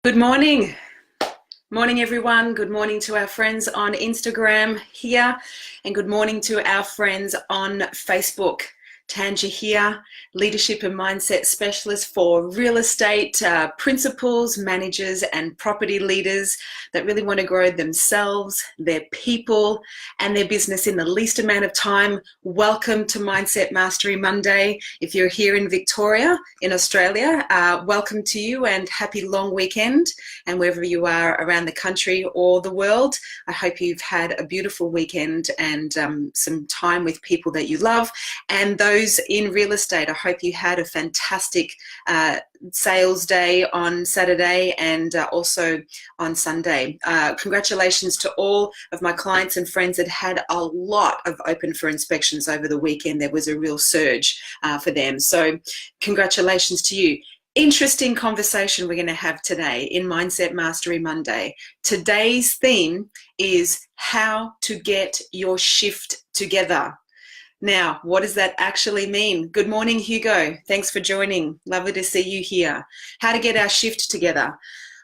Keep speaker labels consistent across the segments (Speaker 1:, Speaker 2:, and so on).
Speaker 1: Good morning. Morning, everyone. Good morning to our friends on Instagram here, and good morning to our friends on Facebook. Tanj here, leadership and mindset specialist for real estate principals, managers, and property leaders that really want to grow themselves, their people, and their business in the least amount of time. Welcome to Mindset Mastery Monday. If you're here in Victoria, in Australia, welcome to you and happy long weekend. And wherever you are around the country or the world, I hope you've had a beautiful weekend and some time with people that you love. And those in real estate, I hope you had a fantastic sales day on Saturday and also on Sunday. Congratulations to all of my clients and friends that had a lot of open for inspections over the weekend. There was a real surge for them. So congratulations to you. Interesting conversation we're going to have today in Mindset Mastery Monday. Today's theme is how to get your shift together. Now, what does that actually mean? Good morning, Hugo. Thanks for joining. Lovely to see you here. How to get our shift together.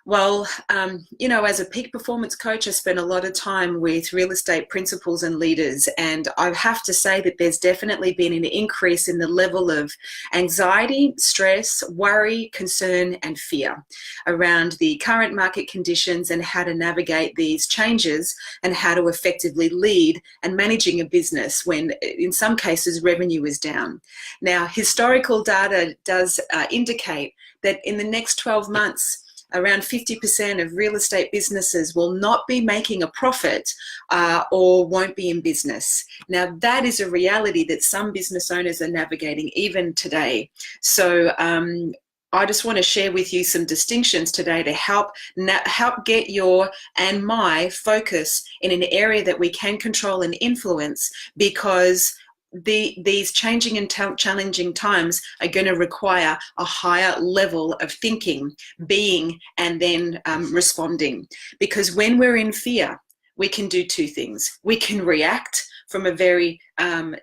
Speaker 1: Well, as a peak performance coach, I spend a lot of time with real estate principals and leaders, and I have to say that there's definitely been an increase in the level of anxiety, stress, worry, concern, and fear around the current market conditions and how to navigate these changes and how to effectively lead and managing a business when, in some cases, revenue is down. Now, historical data does indicate that in the next 12 months, around 50% of real estate businesses will not be making a profit or won't be in business. Now, that is a reality that some business owners are navigating even today. So I just want to share with you some distinctions today to help get your and my focus in an area that we can control and influence, because these changing and challenging times are going to require a higher level of thinking, being, and then responding. Because when we're in fear, we can do two things. We can react from a very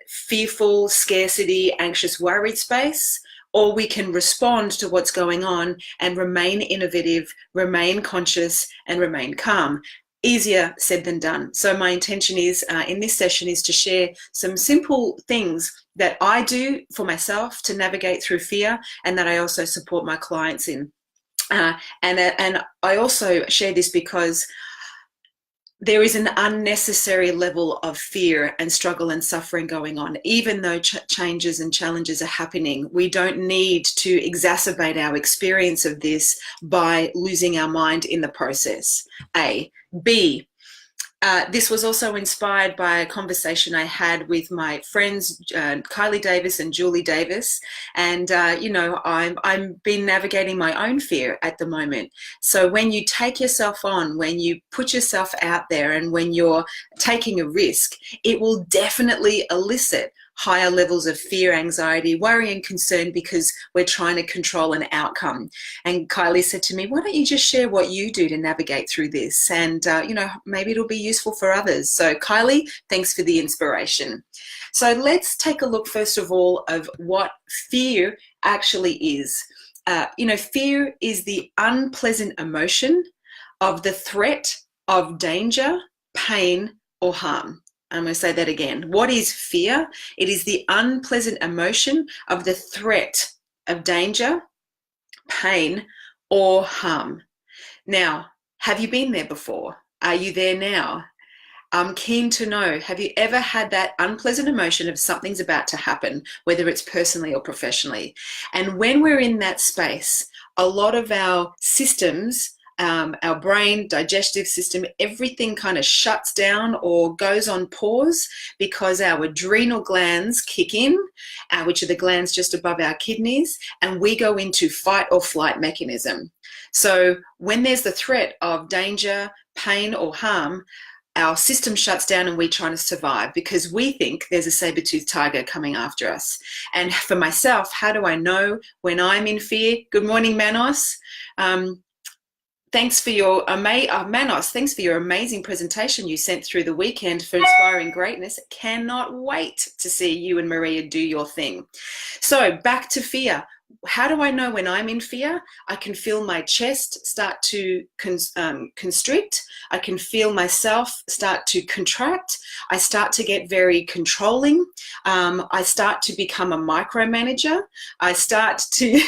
Speaker 1: fearful, scarcity, anxious, worried space, or we can respond to what's going on and remain innovative, remain conscious, and remain calm. Easier said than done. So my intention is in this session is to share some simple things that I do for myself to navigate through fear, and that I also support my clients in. And I also share this because there is an unnecessary level of fear and struggle and suffering going on. Even though changes and challenges are happening, we don't need to exacerbate our experience of this by losing our mind in the process. A. B. This was also inspired by a conversation I had with my friends Kylie Davis and Julie Davis, and I'm been navigating my own fear at the moment. So when you take yourself on, when you put yourself out there, and when you're taking a risk, it will definitely elicit higher levels of fear, anxiety, worry, and concern, because we're trying to control an outcome. And Kylie said to me, why don't you just share what you do to navigate through this? And, maybe it'll be useful for others. So Kylie, thanks for the inspiration. So let's take a look, first of all, of what fear actually is. Fear is the unpleasant emotion of the threat of danger, pain, or harm. I'm going to say that again. What is fear? It is the unpleasant emotion of the threat of danger, pain, or harm. Now, have you been there before? Are you there now? I'm keen to know, have you ever had that unpleasant emotion of something's about to happen, whether it's personally or professionally? And when we're in that space, a lot of our systems, our brain, digestive system, everything kind of shuts down or goes on pause, because our adrenal glands kick in, which are the glands just above our kidneys, and we go into fight or flight mechanism. So when there's the threat of danger, pain, or harm, our system shuts down and we're trying to survive because we think there's a saber-toothed tiger coming after us. And for myself, how do I know when I'm in fear? Good morning, Manos. Thanks for your Manos, thanks for your amazing presentation you sent through the weekend for Inspiring Greatness. Cannot wait to see you and Maria do your thing. So back to fear. how do I know when I'm in fear? I can feel my chest start to constrict. I can feel myself start to contract. I start to get very controlling. I start to become a micromanager. I start to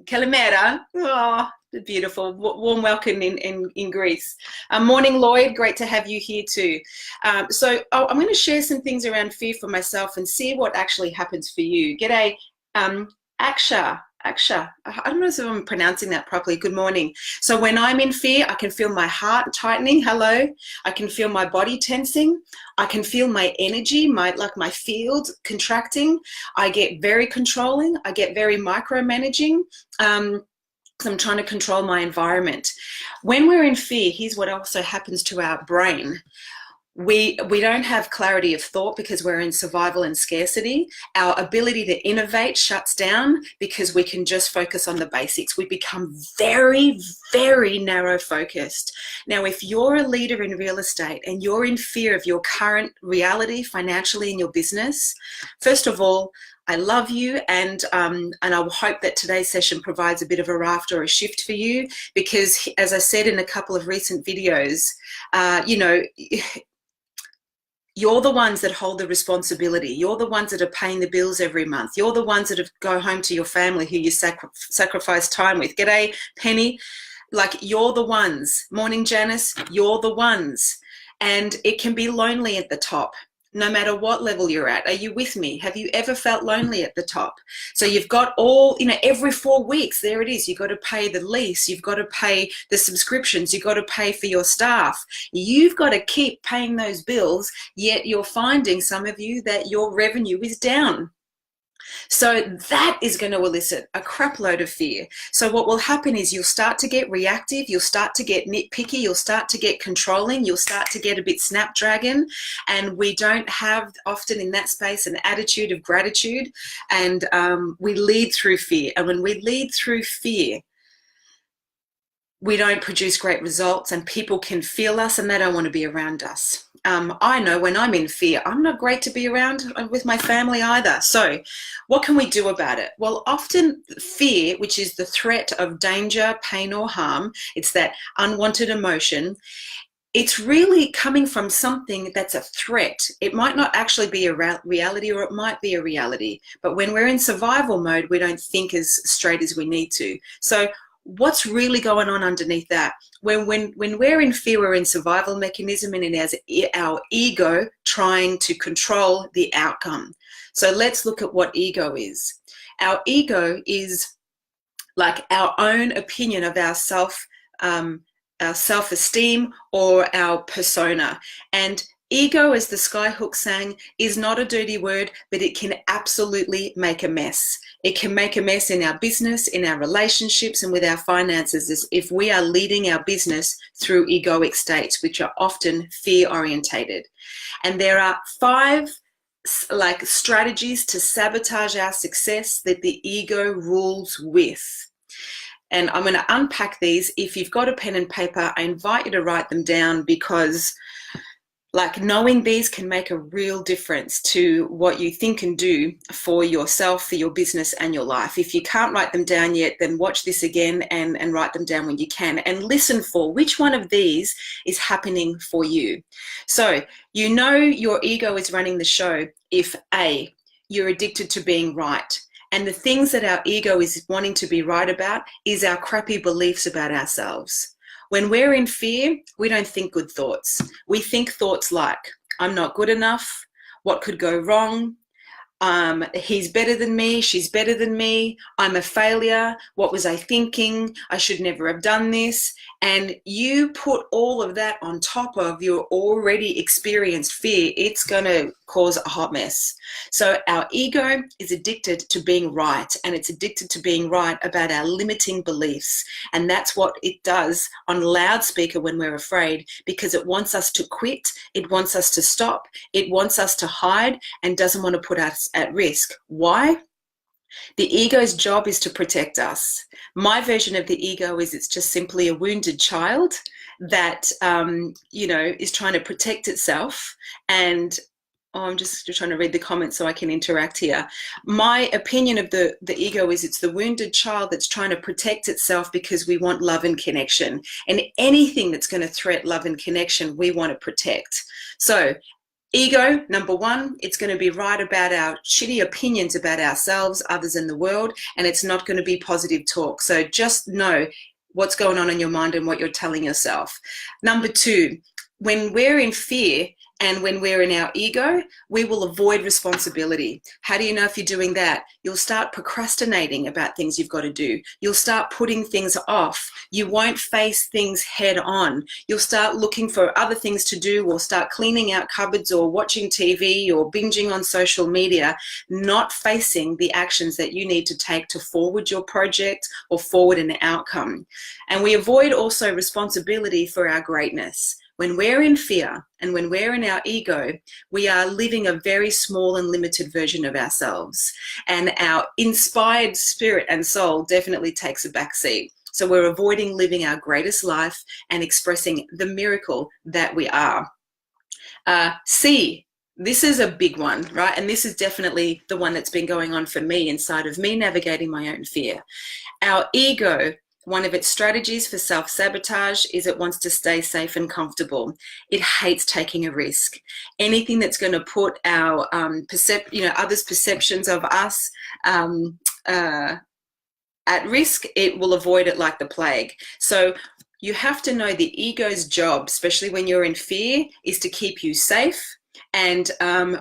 Speaker 1: Calimera. Oh, beautiful. Warm welcome in Greece. Morning, Lloyd. Great to have you here too. So I'm going to share some things around fear for myself and see what actually happens for you. G'day. Aksha, I don't know if I'm pronouncing that properly. Good morning. So when I'm in fear, I can feel my heart tightening. Hello. I can feel my body tensing. I can feel my energy, my field contracting. I get very controlling. I get very micromanaging. I'm trying to control my environment. When we're in fear, here's what also happens to our brain. We don't have clarity of thought because we're in survival and scarcity. Our ability to innovate shuts down because we can just focus on the basics. We become very, very narrow focused. Now, if you're a leader in real estate and you're in fear of your current reality financially in your business, first of all, I love you, and I will hope that today's session provides a bit of a raft or a shift for you, because as I said in a couple of recent videos, you're the ones that hold the responsibility. You're the ones that are paying the bills every month. You're the ones that go home to your family who you sacrifice time with. G'day, Penny. Like, you're the ones. Morning, Janice. You're the ones. And it can be lonely at the top, no matter what level you're at. Are you with me? Have you ever felt lonely at the top? So you've got every 4 weeks, there it is. You've got to pay the lease. You've got to pay the subscriptions. You've got to pay for your staff. You've got to keep paying those bills, yet you're finding, some of you, that your revenue is down. So that is going to elicit a crap load of fear. So what will happen is you'll start to get reactive, you'll start to get nitpicky, you'll start to get controlling, you'll start to get a bit snapdragon, and we don't have often in that space an attitude of gratitude, and we lead through fear. And when we lead through fear, we don't produce great results, and people can feel us and they don't want to be around us. I know when I'm in fear, I'm not great to be around with my family either. So what can we do about it? Well, often fear, which is the threat of danger, pain, or harm, it's that unwanted emotion. It's really coming from something that's a threat. It might not actually be a reality, or it might be a reality. But when we're in survival mode, we don't think as straight as we need to. So what's really going on underneath that? When we're in fear, we're in survival mechanism, and it has our ego trying to control the outcome. So let's look at what ego is. Our ego is like our own opinion of our self-esteem or our persona. And ego, as the Skyhook sang, is not a dirty word, but it can absolutely make a mess. It can make a mess in our business, in our relationships, and with our finances if we are leading our business through egoic states, which are often fear-orientated. And there are 5 strategies to sabotage our success that the ego rules with. And I'm going to unpack these. If you've got a pen and paper, I invite you to write them down, because knowing these can make a real difference to what you think and do for yourself, for your business, and your life. If you can't write them down yet, then watch this again and write them down when you can, and listen for which one of these is happening for you. So your ego is running the show if A, you're addicted to being right. And the things that our ego is wanting to be right about is our crappy beliefs about ourselves. When we're in fear, we don't think good thoughts. We think thoughts like, I'm not good enough, what could go wrong, he's better than me, she's better than me, I'm a failure, what was I thinking, I should never have done this. And you put all of that on top of your already experienced fear, it's going to cause a hot mess. So our ego is addicted to being right, and it's addicted to being right about our limiting beliefs. And that's what it does on loudspeaker when we're afraid, because it wants us to quit, it wants us to stop, it wants us to hide, and doesn't want to put us at risk. Why? The ego's job is to protect us. My version of the ego is it's just simply a wounded child that, is trying to protect itself. And Oh, I'm just trying to read the comments so I can interact here. My opinion of the ego is it's the wounded child that's trying to protect itself because we want love and connection. And anything that's going to threat love and connection, we want to protect. So ego, number one, it's going to be right about our shitty opinions about ourselves, others, in the world, and it's not going to be positive talk. So just know what's going on in your mind and what you're telling yourself. Number two, when we're in fear and when we're in our ego, we will avoid responsibility. How do you know if you're doing that? You'll start procrastinating about things you've got to do. You'll start putting things off. You won't face things head on. You'll start looking for other things to do, or start cleaning out cupboards or watching TV or binging on social media, not facing the actions that you need to take to forward your project or forward an outcome. And we avoid also responsibility for our greatness. When we're in fear and when we're in our ego, we are living a very small and limited version of ourselves. And our inspired spirit and soul definitely takes a back seat. So we're avoiding living our greatest life and expressing the miracle that we are. C, this is a big one, right? And this is definitely the one that's been going on for me inside of me, navigating my own fear. Our ego, one of its strategies for self-sabotage is it wants to stay safe and comfortable. It hates taking a risk. Anything that's going to put our others' perceptions of us at risk, it will avoid it like the plague. So you have to know the ego's job, especially when you're in fear, is to keep you safe. And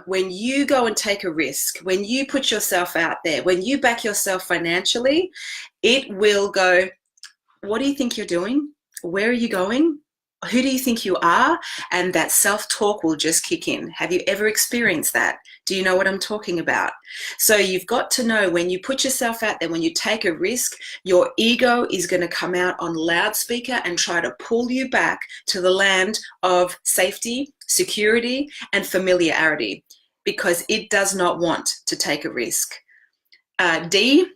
Speaker 1: when you go and take a risk, when you put yourself out there, when you back yourself financially, it will go, what do you think you're doing? Where are you going? Who do you think you are? And that self-talk will just kick in. Have you ever experienced that? Do you know what I'm talking about? So you've got to know when you put yourself out there, when you take a risk, your ego is going to come out on loudspeaker and try to pull you back to the land of safety, security, and familiarity, because it does not want to take a risk. D,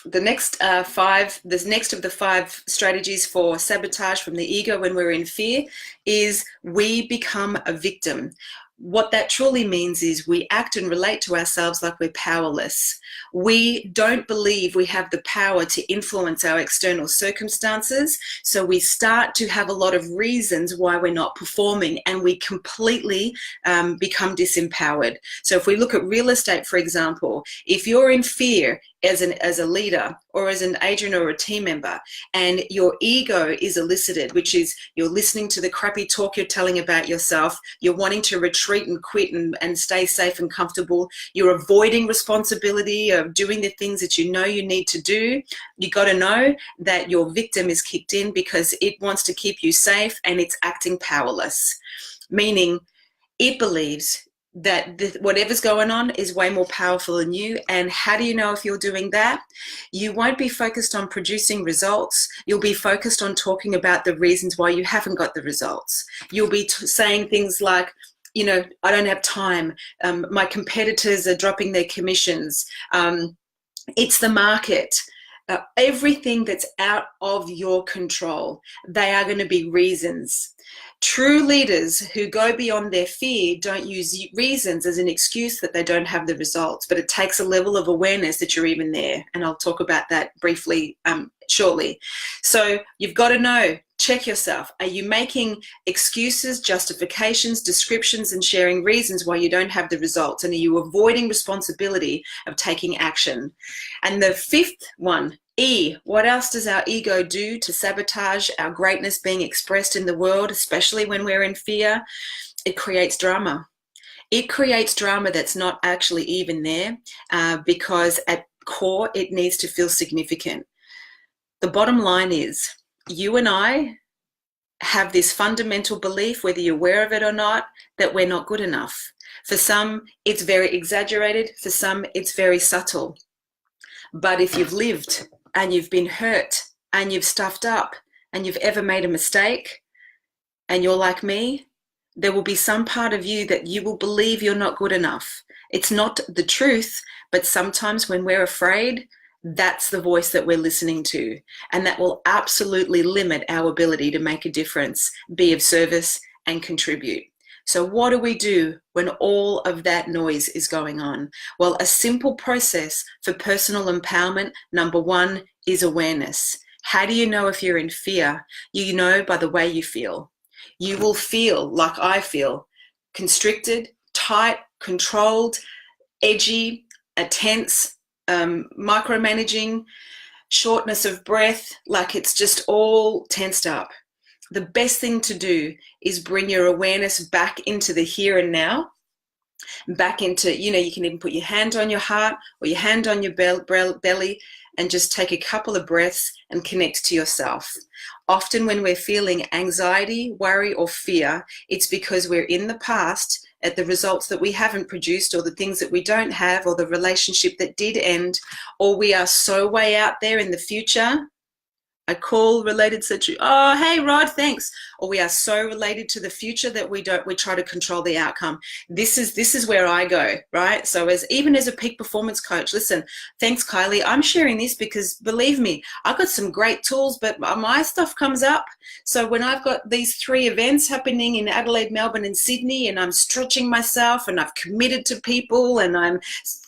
Speaker 1: the next of the 5 strategies for sabotage from the ego when we're in fear is we become a victim. What that truly means is we act and relate to ourselves like we're powerless. We don't believe we have the power to influence our external circumstances, so we start to have a lot of reasons why we're not performing, and we completely become disempowered. So if we look at real estate, for example, if you're in fear as a leader or as an agent or a team member, and your ego is elicited, which is you're listening to the crappy talk you're telling about yourself, you're wanting to retreat and quit and stay safe and comfortable, you're avoiding responsibility of doing the things that you know you need to do, you got to know that your victim is kicked in because it wants to keep you safe and it's acting powerless, meaning it believes that whatever's going on is way more powerful than you. And how do you know if you're doing that? You won't be focused on producing results. You'll be focused on talking about the reasons why you haven't got the results. You'll be saying things like, you know, I don't have time. My competitors are dropping their commissions. It's the market. Everything that's out of your control, they are going to be reasons. True leaders who go beyond their fear don't use reasons as an excuse that they don't have the results, but it takes a level of awareness that you're even there. And I'll talk about that briefly shortly. So you've got to know, check yourself. Are you making excuses, justifications, descriptions, and sharing reasons why you don't have the results? And are you avoiding responsibility of taking action? And the 5th one, E, what else does our ego do to sabotage our greatness being expressed in the world, especially when we're in fear? It creates drama. It creates drama that's not actually even there because at core, it needs to feel significant. The bottom line is you and I have this fundamental belief, whether you're aware of it or not, that we're not good enough. For some, it's very exaggerated. For some, it's very subtle. But if you've lived and you've been hurt and you've stuffed up and you've ever made a mistake and you're like me, there will be some part of you that you will believe you're not good enough. It's not the truth, but sometimes when we're afraid, that's the voice that we're listening to. And that will absolutely limit our ability to make a difference, be of service, and contribute. So what do we do when all of that noise is going on? Well, a simple process for personal empowerment, number one, is awareness. How do you know if you're in fear? You know by the way you feel. You will feel like I feel, constricted, tight, controlled, edgy, tense, micromanaging, shortness of breath, like it's just all tensed up. The best thing to do is bring your awareness back into the here and now, back into, you can even put your hand on your heart or your hand on your belly and just take a couple of breaths and connect to yourself. Often when we're feeling anxiety, worry, or fear, it's because we're in the past at the results that we haven't produced, or the things that we don't have, or the relationship that did end, or we are so way out there in the future. A call related to, oh, hey, Rod, thanks. Or we are so related to the future that we try to control the outcome. This is where I go, right? So even as a peak performance coach, listen, thanks, Kylie. I'm sharing this because believe me, I've got some great tools, but my stuff comes up. So when I've got these 3 events happening in Adelaide, Melbourne, and Sydney, and I'm stretching myself and I've committed to people and I'm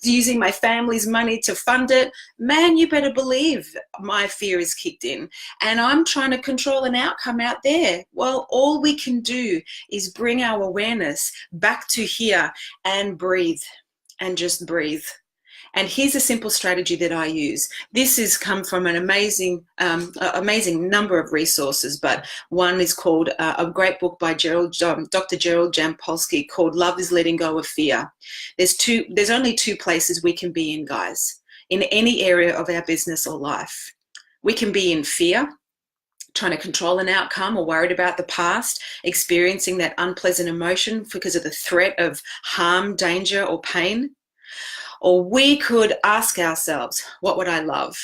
Speaker 1: using my family's money to fund it, man, you better believe my fear is kicked in. And I'm trying to control an outcome out there. Well, all we can do is bring our awareness back to here and breathe, and just breathe. And here's a simple strategy that I use. This has come from an amazing number of resources, but one is called a great book by Dr. Gerald Jampolsky called Love is Letting Go of Fear. There's only 2 places we can be in, guys, in any area of our business or life. We can be in fear, trying to control an outcome or worried about the past, experiencing that unpleasant emotion because of the threat of harm, danger, or pain. Or we could ask ourselves, what would I love?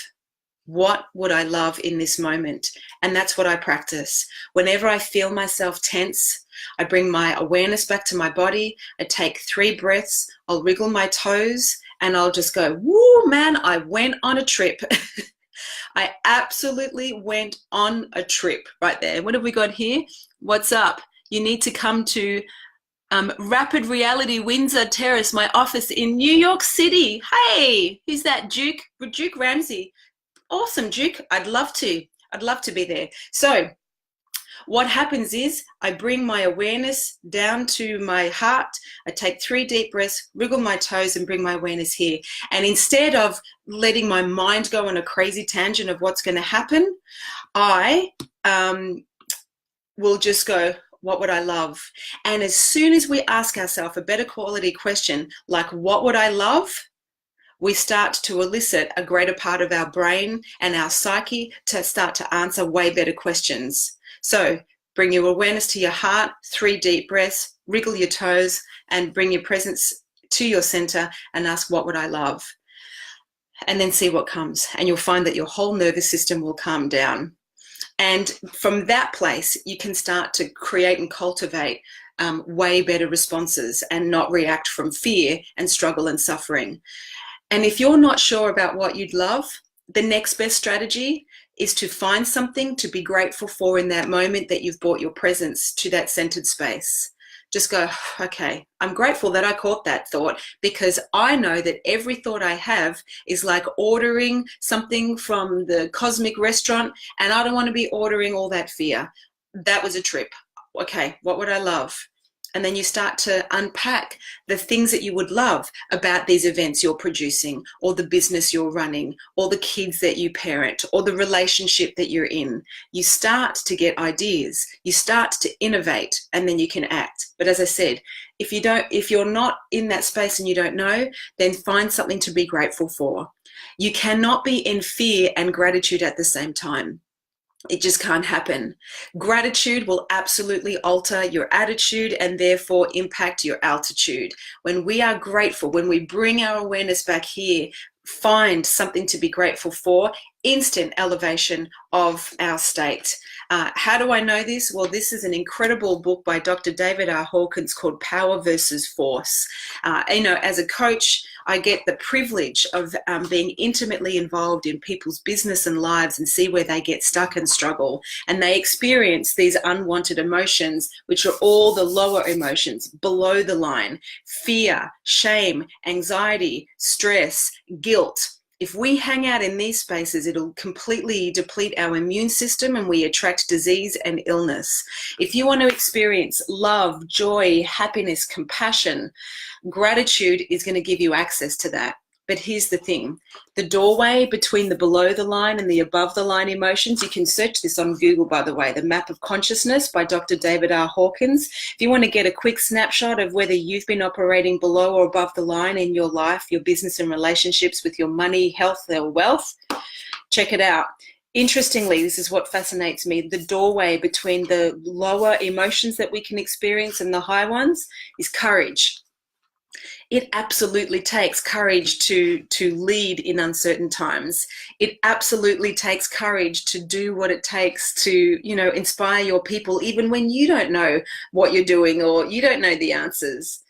Speaker 1: What would I love in this moment? And that's what I practice. Whenever I feel myself tense, I bring my awareness back to my body. I take 3 breaths. I'll wriggle my toes and I'll just go, woo, man, I went on a trip. I absolutely went on a trip right there. What have we got here? What's up? You need to come to Rapid Reality Windsor Terrace, my office in New York City. Hey, who's that? Duke Ramsey. Awesome, Duke. I'd love to be there. So what happens is I bring my awareness down to my heart. I take 3 deep breaths, wriggle my toes, and bring my awareness here. And instead of letting my mind go on a crazy tangent of what's going to happen, I will just go, what would I love? And as soon as we ask ourselves a better quality question, like what would I love? We start to elicit a greater part of our brain and our psyche to start to answer way better questions. So bring your awareness to your heart, 3 deep breaths, wriggle your toes, and bring your presence to your center and ask, what would I love? And then see what comes. And you'll find that your whole nervous system will calm down. And from that place, you can start to create and cultivate way better responses and not react from fear and struggle and suffering. And if you're not sure about what you'd love, the next best strategy is to find something to be grateful for in that moment that you've brought your presence to that centered space. Just go, okay, I'm grateful that I caught that thought, because I know that every thought I have is like ordering something from the cosmic restaurant, and I don't want to be ordering all that fear. That was a trip. Okay, what would I love? And then you start to unpack the things that you would love about these events you're producing, or the business you're running, or the kids that you parent, or the relationship that you're in. You start to get ideas, you start to innovate, and then you can act. But as I said, if you're not in that space and you don't know, then find something to be grateful for. You cannot be in fear and gratitude at the same time. It just can't happen. Gratitude will absolutely alter your attitude and therefore impact your altitude. When we are grateful, when we bring our awareness back here, find something to be grateful for, instant elevation of our state. How do I know this? Well, this is an incredible book by Dr. David R. Hawkins called Power versus Force. As a coach, I get the privilege of being intimately involved in people's business and lives and see where they get stuck and struggle. And they experience these unwanted emotions, which are all the lower emotions below the line: fear, shame, anxiety, stress, guilt. If we hang out in these spaces, it'll completely deplete our immune system and we attract disease and illness. If you want to experience love, joy, happiness, compassion, gratitude is going to give you access to that. But here's the thing, the doorway between the below the line and the above the line emotions, you can search this on Google, by the way, The Map of Consciousness by Dr. David R. Hawkins. If you want to get a quick snapshot of whether you've been operating below or above the line in your life, your business and relationships, with your money, health, or wealth, check it out. Interestingly, this is what fascinates me, the doorway between the lower emotions that we can experience and the high ones is courage. It absolutely takes courage to lead in uncertain times. It absolutely takes courage to do what it takes to, inspire your people, even when you don't know what you're doing or you don't know the answers.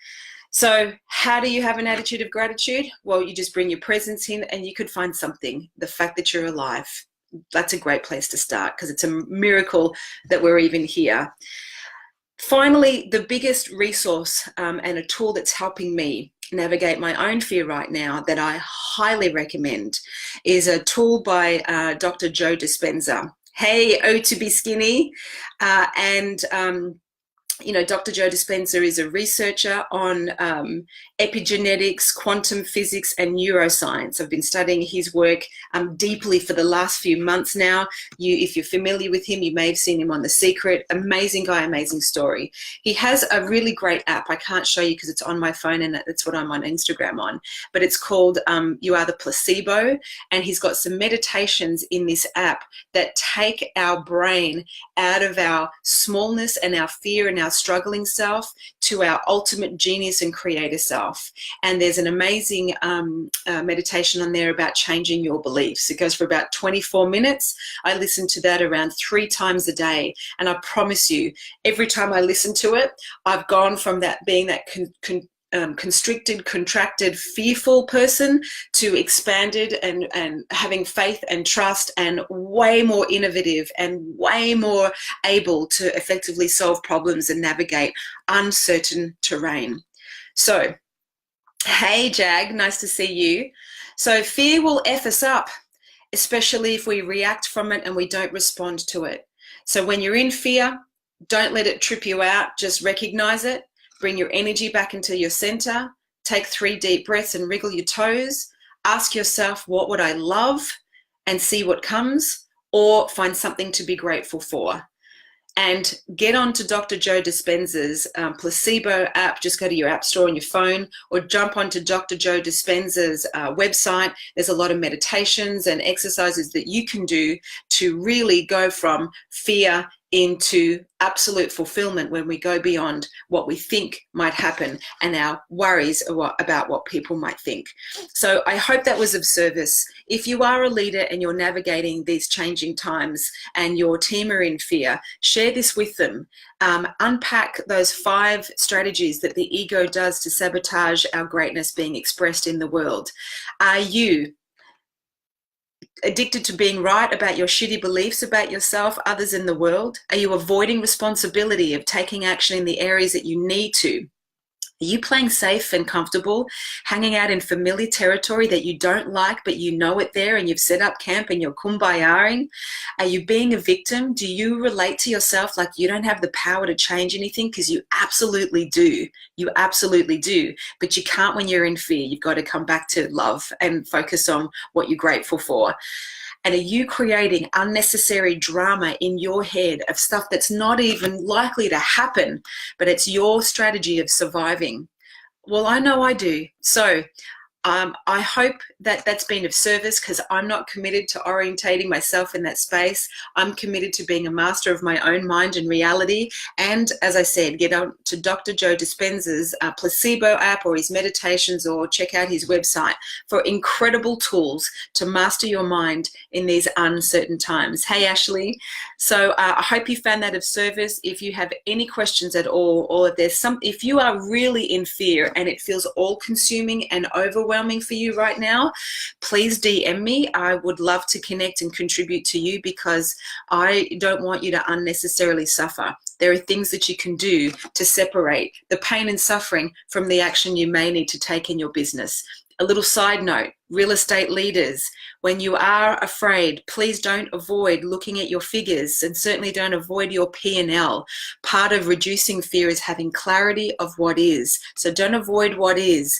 Speaker 1: So how do you have an attitude of gratitude? Well, you just bring your presence in and you could find something. The fact that you're alive, that's a great place to start, because it's a miracle that we're even here. Finally, the biggest resource and a tool that's helping me navigate my own fear right now that I highly recommend is a tool by Dr. Joe Dispenza. Hey, oh to be skinny. Dr. Joe Dispenza is a researcher on epigenetics, quantum physics, and neuroscience. I've been studying his work deeply for the last few months now. If you're familiar with him, you may have seen him on The Secret. Amazing guy, amazing story. He has a really great app. I can't show you because it's on my phone and that's what I'm on Instagram on. But it's called You Are the Placebo. And he's got some meditations in this app that take our brain out of our smallness and our fear and our struggling self to our ultimate genius and creator self. And there's an amazing meditation on there about changing your beliefs. It goes for about 24 minutes. I listen to that around 3 times a day. And I promise you, every time I listen to it, I've gone from that being that constricted, contracted, fearful person to expanded and having faith and trust and way more innovative and way more able to effectively solve problems and navigate uncertain terrain. So, hey Jag, nice to see you. So fear will F us up, especially if we react from it and we don't respond to it. So when you're in fear, don't let it trip you out, just recognize it. Bring your energy back into your center. Take 3 deep breaths and wriggle your toes. Ask yourself, what would I love? And see what comes, or find something to be grateful for. And get on to Dr. Joe Dispenza's placebo app. Just go to your app store on your phone, or jump onto Dr. Joe Dispenza's website. There's a lot of meditations and exercises that you can do to really go from fear into absolute fulfillment when we go beyond what we think might happen and our worries about what people might think. So I hope that was of service. If you are a leader and you're navigating these changing times and your team are in fear, share this with them. Unpack those 5 strategies that the ego does to sabotage our greatness being expressed in the world. Are you addicted to being right about your shitty beliefs about yourself, others, in the world? Are you avoiding responsibility of taking action in the areas that you need to? Are you playing safe and comfortable, hanging out in familiar territory that you don't like, but you know it there and you've set up camp and you're kumbayaing? Are you being a victim? Do you relate to yourself like you don't have the power to change anything? Because you absolutely do. You absolutely do. But you can't when you're in fear. You've got to come back to love and focus on what you're grateful for. And are you creating unnecessary drama in your head of stuff that's not even likely to happen, but it's your strategy of surviving? Well, I know I do. So I hope that that's been of service, because I'm not committed to orientating myself in that space. I'm committed to being a master of my own mind and reality. And as I said, get on to Dr. Joe Dispenza's placebo app or his meditations, or check out his website for incredible tools to master your mind in these uncertain times. Hey, Ashley. So I hope you found that of service. If you have any questions at all, or if you are really in fear and it feels all consuming and overwhelming, overwhelming for you right now, please DM me. I would love to connect and contribute to you, because I don't want you to unnecessarily suffer. There are things that you can do to separate the pain and suffering from the action you may need to take in your business. A little side note, real estate leaders, when you are afraid, please don't avoid looking at your figures, and certainly don't avoid your P&L. Part of reducing fear is having clarity of what is. So don't avoid what is.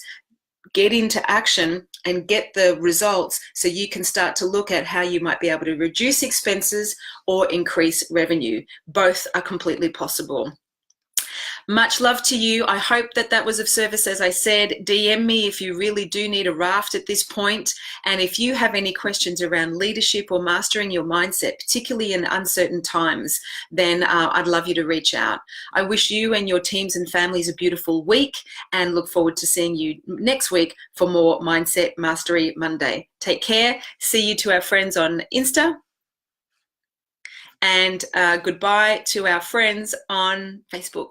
Speaker 1: Get into action and get the results, so you can start to look at how you might be able to reduce expenses or increase revenue. Both are completely possible. Much love to you. I hope that that was of service. As I said, DM me if you really do need a raft at this point. And if you have any questions around leadership or mastering your mindset, particularly in uncertain times, then I'd love you to reach out. I wish you and your teams and families a beautiful week, and look forward to seeing you next week for more Mindset Mastery Monday. Take care. See you to our friends on Insta. And goodbye to our friends on Facebook.